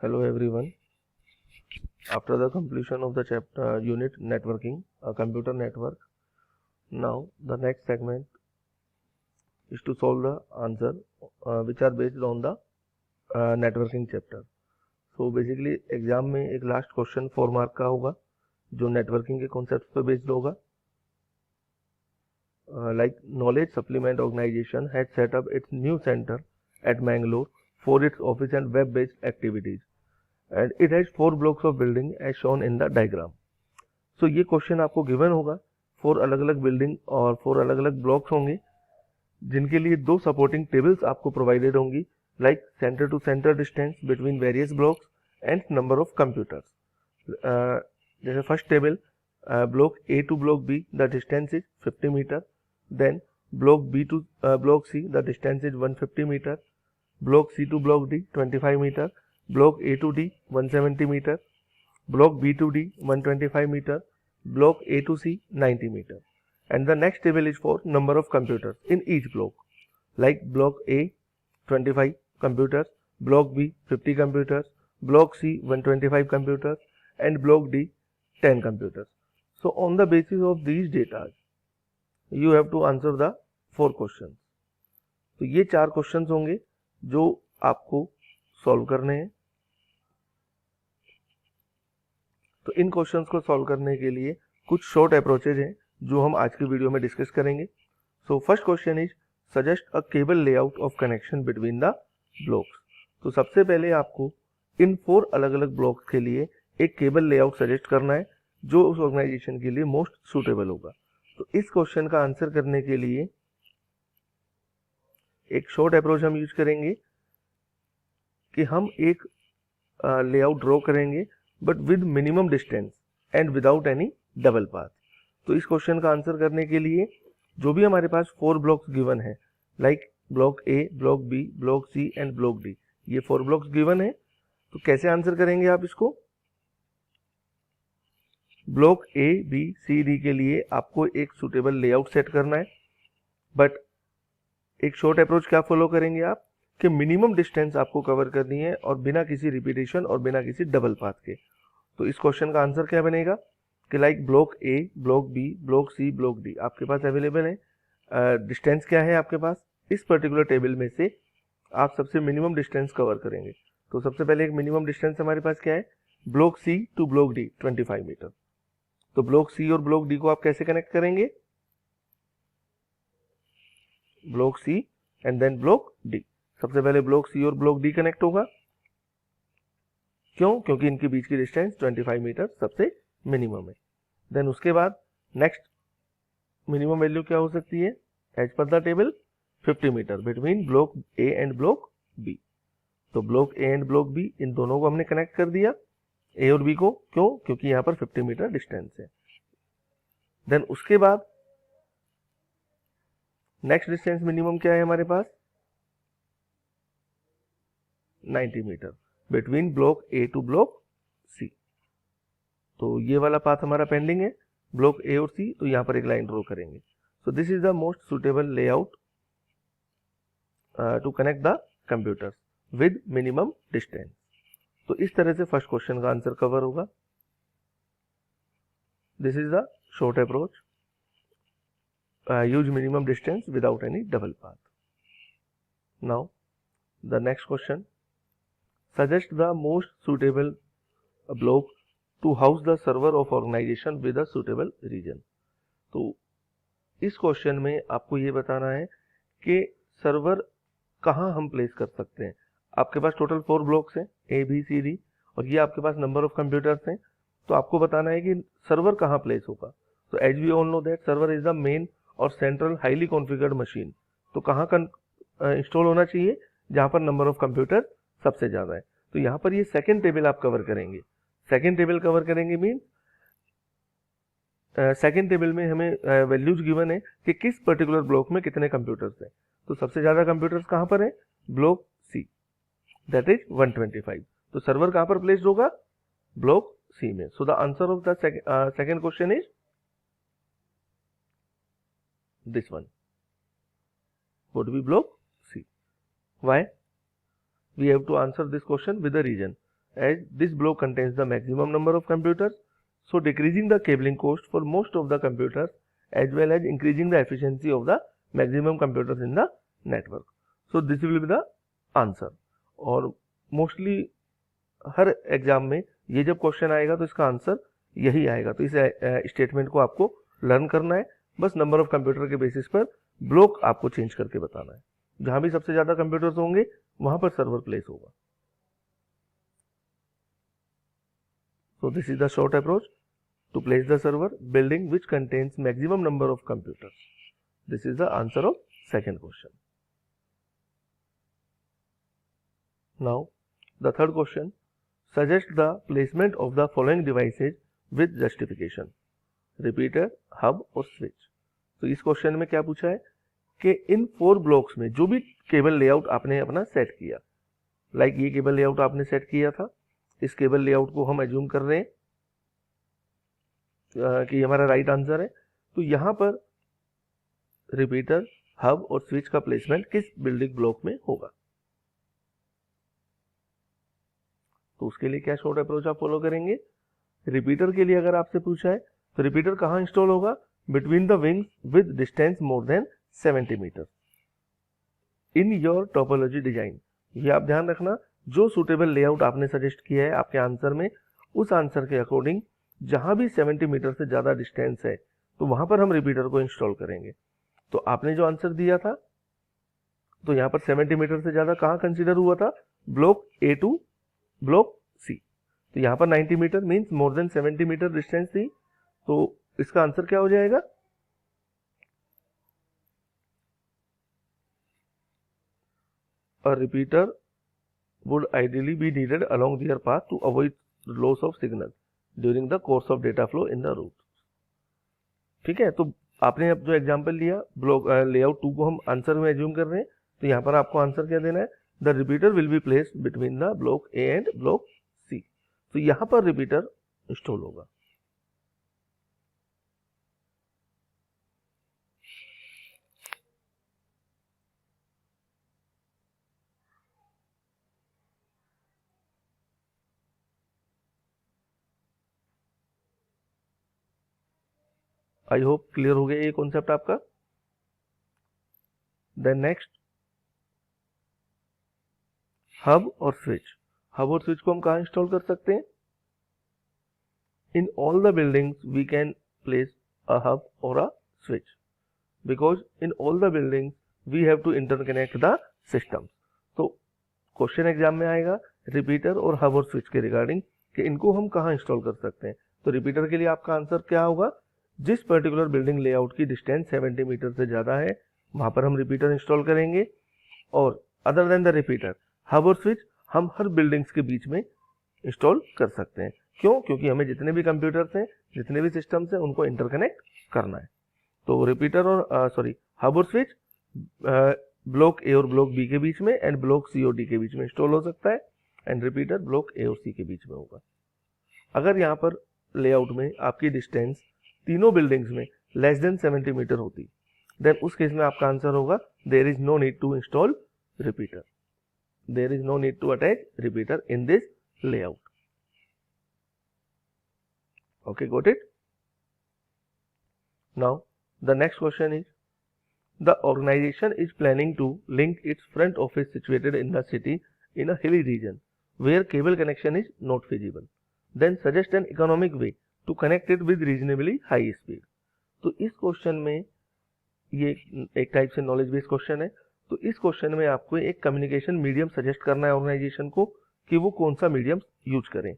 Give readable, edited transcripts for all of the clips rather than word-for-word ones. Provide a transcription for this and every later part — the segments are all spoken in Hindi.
Hello everyone. After the completion of the chapter unit networking, a computer network, now the next segment is to solve the answer which are based on the networking chapter. So basically exam में एक लास्ट क्वेश्चन 4 मार्क का होगा जो नेटवर्किंग के कॉन्सेप्ट पे बेस्ड होगा. Like Knowledge Supplement Organization had set up its new center at Mangalore for its office and web-based activities. And it has 4 blocks of building as shown in the diagram. So ये क्वेश्चन आपको गिवन होगा 4 अलग अलग बिल्डिंग और 4 अलग अलग ब्लॉक्स होंगे जिनके लिए 2 सपोर्टिंग टेबल्स आपको प्रोवाइडेड होंगी like centre to centre distance between various blocks and number of computers. जैसे first table block A to block B the distance is 50 metre. Then block B to block C the distance is 150 metre. Block C to block D 25 metre. Block A to D 170 meter, Block B to D 125 meter, Block A to C 90 meter. And the next table is for number of computers in each block. Like Block A 25 computers, Block B 50 computers, Block C 125 computers, and Block D 10 computers. So on the basis of these data, you have to answer the 4 questions. तो ये 4 questions होंगे जो आपको सॉल्व करने हैं. तो इन क्वेश्चंस को सॉल्व करने के लिए कुछ शॉर्ट अप्रोचेज हैं जो हम आज की वीडियो में डिस्कस करेंगे. So first question is suggest a cable layout of connection between the blocks. तो सबसे पहले आपको इन 4 अलग अलग ब्लॉक्स के लिए एक केबल लेआउट सजेस्ट करना है जो उस ऑर्गेनाइजेशन के लिए मोस्ट सूटेबल होगा. तो इस क्वेश्चन का आंसर करने के लिए एक शॉर्ट अप्रोच हम यूज करेंगे कि हम एक लेआउट ड्रॉ करेंगे but with minimum distance and without any double path. तो इस क्वेश्चन का आंसर करने के लिए जो भी हमारे पास 4 ब्लॉक्स गिवन है like block A, block B, block C and block D, ये 4 ब्लॉक्स गिवन है. तो कैसे आंसर करेंगे आप इसको? Block A, B, C, D के लिए आपको एक सुटेबल लेआउट सेट करना है बट एक शॉर्ट अप्रोच क्या फॉलो करेंगे आप कि मिनिमम डिस्टेंस आपको कवर करनी है और बिना किसी रिपीटेशन और बिना किसी डबल पाथ के. तो इस क्वेश्चन का आंसर क्या बनेगा कि like block A, block B, block C, block D आपके पास अवेलेबल है. डिस्टेंस क्या है आपके पास? इस पर्टिकुलर टेबल में से आप सबसे मिनिमम डिस्टेंस कवर करेंगे. तो सबसे पहले एक मिनिमम डिस्टेंस हमारे पास क्या है? Block C to block D 25 metre. तो ब्लॉक सी और ब्लॉक डी को आप कैसे कनेक्ट करेंगे? Block C and then block D. सबसे पहले ब्लॉक सी और ब्लॉक डी कनेक्ट होगा. क्यों? क्योंकि इनके बीच की डिस्टेंस 25 मीटर सबसे मिनिमम है. देन उसके बाद नेक्स्ट मिनिमम वैल्यू क्या हो सकती है? As per the table 50 metre between block A and block B. तो block A and block B इन दोनों को हमने कनेक्ट कर दिया, ए और बी को. क्यों? क्योंकि यहां पर 50 मीटर डिस्टेंस है. देन उसके बाद नेक्स्ट डिस्टेंस मिनिमम क्या है हमारे पास? 90 metre between block A to block C. तो ये वाला पाथ हमारा पेंडिंग है ब्लॉक ए और सी. तो यहां पर एक लाइन ड्रॉ करेंगे. So this is the most suitable layout to connect the computers with minimum distance. तो इस तरह से फर्स्ट क्वेश्चन का आंसर कवर होगा. This is the short approach. Use minimum distance without any double path. Now the next question suggest the most suitable block to house the server of organization with a suitable region. तो इस क्वेश्चन में आपको ये बताना है कि सर्वर कहाँ हम प्लेस कर सकते हैं. आपके पास टोटल 4 ब्लॉक्स हैं ए, बी, सी, डी और ये आपके पास नंबर ऑफ कंप्यूटर्स हैं. तो आपको बताना है कि सर्वर कहाँ प्लेस होगा. तो as we all know that server is the main और सेंट्रल हाईली कॉन्फ़िगर्ड मशीन. तो कहाँ इंस्टॉल होना चाहिए? जहाँ पर नंबर ऑफ कंप्यूटर सबसे ज्यादा है. तो यहां पर ये सेकंड टेबल आप कवर करेंगे. सेकंड टेबल कवर करेंगे मीन सेकंड टेबल में हमें वैल्यूज गिवन है कि किस पर्टिकुलर ब्लॉक में कितने कंप्यूटर्स हैं. तो सबसे ज्यादा कंप्यूटर्स कहां पर है? Block C, that is 125. तो सर्वर कहां पर प्लेस्ड होगा? ब्लॉक सी में. So the answer of the second question is this one, would be block C. Why? We have to answer this question with a region. as this block contains the maximum number of computers, so decreasing the cabling cost for most of the computers as well as increasing the efficiency of the maximum computers in the network. So this will be the answer. और मोस्टली हर एग्जाम में ये जब क्वेश्चन आएगा तो इसका आंसर यही आएगा. तो इस स्टेटमेंट को आपको लर्न करना है. बस नंबर ऑफ कंप्यूटर के बेसिस पर ब्लॉक आपको चेंज करके बताना है. जहां भी सबसे ज्यादा कंप्यूटर्स होंगे वहां पर सर्वर प्लेस होगा. So this is the short approach to place the server building which contains maximum number of computers. This is the answer of second question. Now the third question, suggest the placement of the following devices with justification. Repeater, hub और switch. तो इस क्वेश्चन में क्या पूछा है कि इन 4 ब्लॉक्स में जो भी केबल लेआउट आपने अपना सेट किया, लाइक ये केबल लेआउट आपने सेट किया था, इस केबल लेआउट को हम एज्यूम कर रहे हैं कि हमारा राइट आंसर है. तो यहां पर रिपीटर, हब और स्विच का प्लेसमेंट किस बिल्डिंग ब्लॉक में होगा. तो उसके लिए क्या शॉर्ट अप्रोच आप फॉलो करेंगे. रिपीटर के लिए अगर आपसे पूछा है तो रिपीटर कहां इंस्टॉल होगा, between the wings with distance more than 70 metre in your topology design. ये आप ध्यान रखना, जो सुटेबल लेआउट आपने सजेस्ट किया है आपके आंसर में, उस आंसर के अकॉर्डिंग जहां भी 70 मीटर से ज्यादा डिस्टेंस है तो वहां पर हम रिपीटर को इंस्टॉल करेंगे. तो आपने जो आंसर दिया था तो यहां पर 70 मीटर से ज्यादा कहां कंसीडर हुआ था, block A to block C. तो यहां पर 90 metre means more than 70 metre distance थी. तो इसका आंसर क्या हो जाएगा, a repeater would ideally be needed along their path to avoid loss of signal during the course of data flow in the route. ठीक है. तो आपने अब जो एग्जांपल लिया ब्लॉक लेआउट 2 को हम आंसर में एज्यूम कर रहे हैं. तो यहाँ पर आपको आंसर क्या देना है, the repeater will be placed between the block A and block C. तो यहाँ पर रिपीटर इंस्टॉल होगा. आई होप क्लियर हो गया ये कॉन्सेप्ट आपका. देन नेक्स्ट, हब और स्विच. हब और स्विच को हम कहा इंस्टॉल कर सकते हैं. In all the buildings we can place a hub और a switch because in all the buildings we have to interconnect the system. तो क्वेश्चन एग्जाम में आएगा रिपीटर और हब और स्विच के रिगार्डिंग कि इनको हम कहाँ इंस्टॉल कर सकते हैं. तो रिपीटर के लिए आपका आंसर क्या होगा, जिस पर्टिकुलर बिल्डिंग लेआउट की डिस्टेंस 70 मीटर से ज्यादा है वहां पर हम रिपीटर इंस्टॉल करेंगे. और other than the repeater, hub और स्विच हम हर बिल्डिंग्स के बीच में इंस्टॉल कर सकते हैं. क्यों, क्योंकि हमें जितने भी कंप्यूटर्स हैं, जितने भी सिस्टम्स हैं, उनको इंटरकनेक्ट करना है. तो रिपीटर और हब और स्विच ब्लॉक ए और ब्लॉक बी के बीच में एंड ब्लॉक सी और डी के बीच में इंस्टॉल हो सकता है. एंड रिपीटर ब्लॉक ए और सी के बीच में होगा. अगर यहाँ पर लेआउट में आपकी डिस्टेंस तीनों बिल्डिंग्स में लेस देन 70 मीटर होती, देन उस केस में आपका आंसर होगा there is no need to install repeater, there is no need to attach repeater in this layout. Okay, got it? Now the next question is, the organization is planning to link its front office situated in the city in a hilly region where cable connection is not feasible. Then suggest an economic way to connect it with reasonably high speed. तो इस क्वेश्चन में ये एक टाइप से नॉलेज बेस्ड क्वेश्चन है. तो इस क्वेश्चन में आपको एक कम्युनिकेशन मीडियम सजेस्ट करना है ऑर्गेनाइजेशन को कि वो कौन सा मीडियम यूज करें.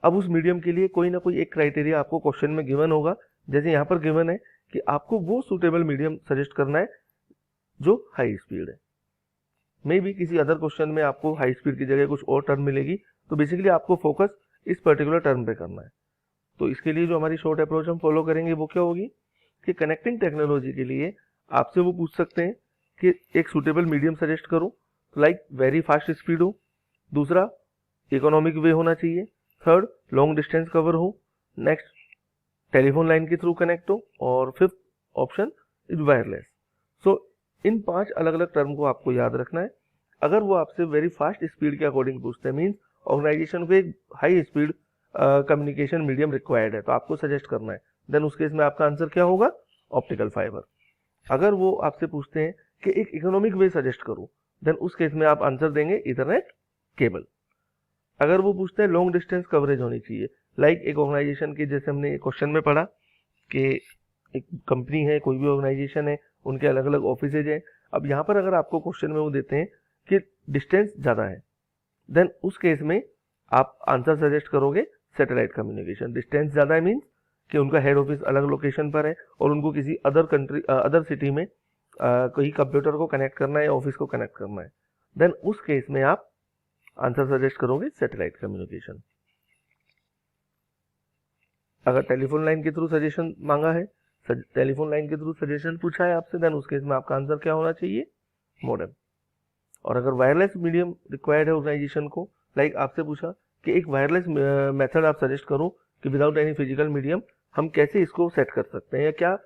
अब उस मीडियम के लिए कोई ना कोई एक क्राइटेरिया आपको क्वेश्चन में गिवन होगा. जैसे यहाँ पर गिवन है कि आपको वो सुटेबल मीडियम सजेस्ट करना है जो हाई स्पीड है. मे बी किसी अदर क्वेश्चन में आपको हाई स्पीड की जगह कुछ और टर्म मिलेगी. तो बेसिकली आपको फोकस इस पर्टिकुलर टर्म पे करना है. तो इसके लिए जो हमारी शॉर्ट अप्रोच हम फॉलो करेंगे वो क्या होगी कि कनेक्टिंग टेक्नोलॉजी के लिए आपसे वो पूछ सकते हैं कि एक सुटेबल मीडियम सजेस्ट करो. तो लाइक वेरी फास्ट स्पीड हो, दूसरा इकोनॉमिक वे होना चाहिए, थर्ड लॉन्ग डिस्टेंस कवर हो, नेक्स्ट टेलीफोन लाइन के थ्रू कनेक्ट हो, और फिफ्थ ऑप्शन इज वायरलेस. सो इन 5 अलग अलग टर्म को आपको याद रखना है. अगर वो आपसे वेरी फास्ट स्पीड के अकॉर्डिंग पूछते हैं मीन्स ऑर्गेनाइजेशन को एक high speed communication medium required है, तो आपको सजेस्ट करना है, देन उस केस में आपका आंसर क्या होगा? Optical fibre. अगर वो आपसे पूछते हैं कि एक इकोनॉमिक वे सजेस्ट करूं, देन उस केस में आप आंसर देंगे इथरनेट केबल। अगर वो पूछते हैं लॉन्ग डिस्टेंस कवरेज होनी चाहिए, लाइक एक ऑर्गेनाइजेशन की, जैसे हमने क्वेश्चन में पढ़ा कि एक कंपनी है, कोई भी ऑर्गेनाइजेशन है, उनके अलग अलग ऑफिसेज हैं। अब यहाँ पर अगर आपको क्वेश्चन में वो देते हैं कि डिस्टेंस ज़्यादा है, देन उस केस में आप आंसर सजेस्ट करोगे सैटेलाइट कम्युनिकेशन। डिस्टेंस ज़्यादा है मीन्स कि उनका हेड ऑफिस अलग लोकेशन पर है और उनको किसी अदर कंट्री अदर सिटी में कोई कंप्यूटर को कनेक्ट करना है, ऑफिस को कनेक्ट करना है, देन उस केस में आप आंसर सजेस्ट करोगे सैटेलाइट कम्युनिकेशन। अगर टेलीफोन लाइन के थ्रू सजेशन मांगा है, टेलीफोन लाइन के थ्रू सजेशन पूछा है आपसे, देन उस केस में आपका आंसर क्या होना चाहिए? मॉडेम। और अगर वायरलेस मीडियम रिक्वायर्ड है ऑर्गेनाइजेशन को, लाइक आपसे पूछा कि एक वायरलेस मेथड आप सजेस्ट करो कि विदाउट एनी फिजिकल मीडियम हम कैसे इसको सेट कर सकते हैं, या क्या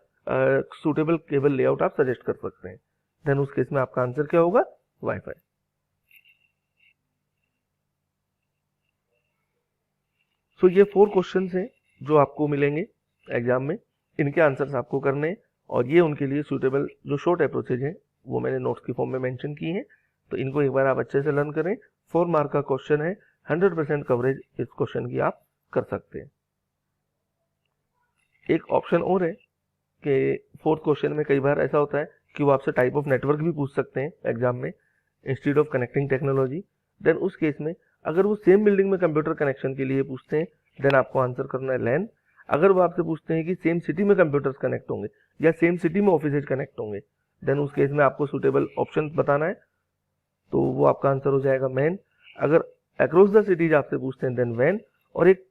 सूटेबल केबल लेआउट आप सजेस्ट कर सकते हैं, देन उस केस में आपका आंसर क्या होगा? वाईफाई। सो ये 4 क्वेश्चंस हैं जो आपको मिलेंगे एग्जाम में, इनके आंसर्स आपको करने हैं, और ये उनके लिए सूटेबल जो शॉर्ट अप्रोचेज हैं वो मैंने नोट्स की फॉर्म में मेंशन की हैं, तो इनको एक बार आप अच्छे से लर्न करें। 4 मार्क का क्वेश्चन है, 100% कवरेज इस क्वेश्चन की आप कर सकते हैं। एक ऑप्शन और है कि 4th क्वेश्चन में कई बार ऐसा होता है कि वो आपसे टाइप ऑफ नेटवर्क भी पूछ सकते हैं एग्जाम में, instead of connecting technology. Then उस केस में अगर वो सेम बिल्डिंग में कंप्यूटर कनेक्शन के लिए पूछते हैं, देन आपको आंसर करना है लैन। अगर वो आपसे पूछते हैं कि सेम सिटी में कंप्यूटर्स कनेक्ट होंगे या सेम सिटी में ऑफिसेज कनेक्ट होंगे, देन उस केस में आपको सूटेबल ऑप्शन बताना है, तो वो आपका आंसर हो जाएगा मैन। अगर अक्रॉस द सिटीज आपसे पूछते हैं, देन वैन। और एक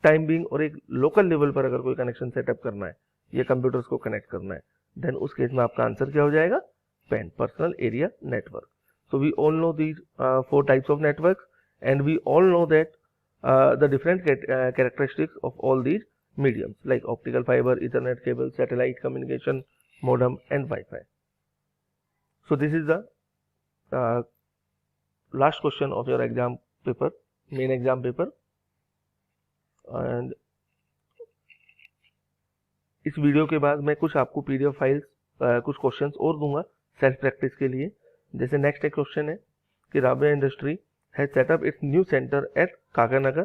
टाइम बिंग और एक लोकल लेवल पर अगर कोई कनेक्शन सेटअप करना है, ये कंप्यूटर्स को कनेक्ट करना है, देन उस केस में आपका आंसर क्या हो जाएगा? Pan, personal area network. So we all know these 4 types of networks, and we all know that the different characteristics of all these mediums, like optical fiber, Ethernet cable, satellite communication, modem, and Wi-Fi. So this is the last question of your exam paper, main exam paper. And इस वीडियो के बाद मैं कुछ आपको PDF फाइल्स कुछ क्वेश्चंस और दूंगा सेल्फ प्रैक्टिस के लिए। जैसे नेक्स्ट एक क्वेश्चन है कि Rabia industry has set up its new centre at Kakanagar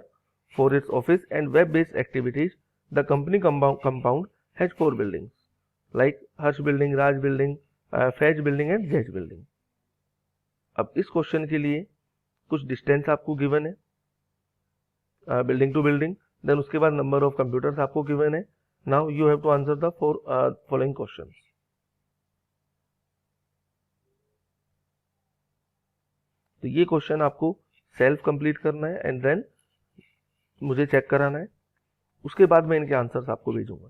for its office and web based activities. The company compound has 4 buildings like Harsh building, Raj building, Faiz building and jazz building. अब इस क्वेश्चन के लिए कुछ डिस्टेंस आपको गिवन है बिल्डिंग टू बिल्डिंग, देन उसके बाद नंबर ऑफ कंप्यूटर्स आपको गिवन है। Now you have to answer the following questions. तो ये क्वेश्चन आपको सेल्फ कंप्लीट करना है एंड देन मुझे चेक कराना है, उसके बाद मैं इनके आंसर्स आपको भेजूंगा।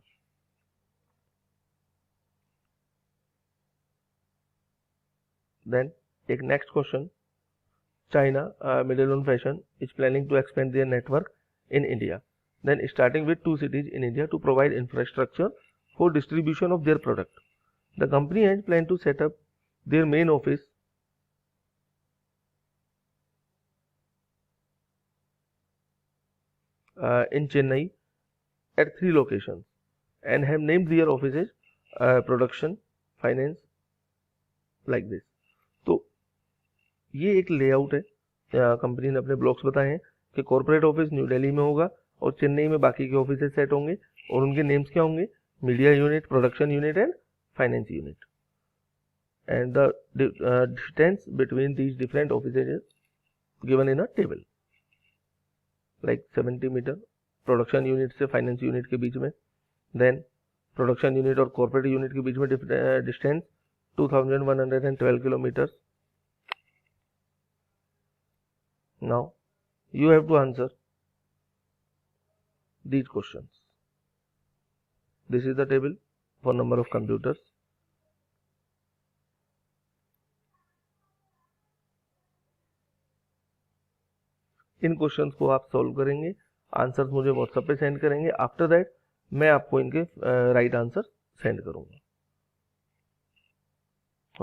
देन एक next question, China middle fashion is planning to expand their network in India, then starting with 2 cities in India to provide infrastructure for distribution of their product. The company has planned to set up their main office in Chennai at 3 locations and have named their offices production, finance, like this. तो ये एक लेआउट है, कंपनी ने अपने ब्लॉक्स बताए हैं कि कॉर्पोरेट ऑफिस न्यू दिल्ली में होगा और चेन्नई में बाकी के ऑफिस सेट होंगे, और उनके नेम्स क्या होंगे? Media unit, production unit and finance unit. And the distance between these different offices is given in a table, like 70 metre production unit से फाइनेंस यूनिट के बीच में, देन प्रोडक्शन यूनिट और कॉर्पोरेट यूनिट के बीच में distance 2112 kilometre. Now you have to answer these questions. This is the table for number of computers. In questions को आप सॉल्व करेंगे, आंसर्स मुझे व्हाट्सएप पे सेंड करेंगे। आफ्टर दैट मैं आपको इनके राइट आंसर सेंड करूंगा।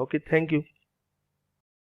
Okay, thank you.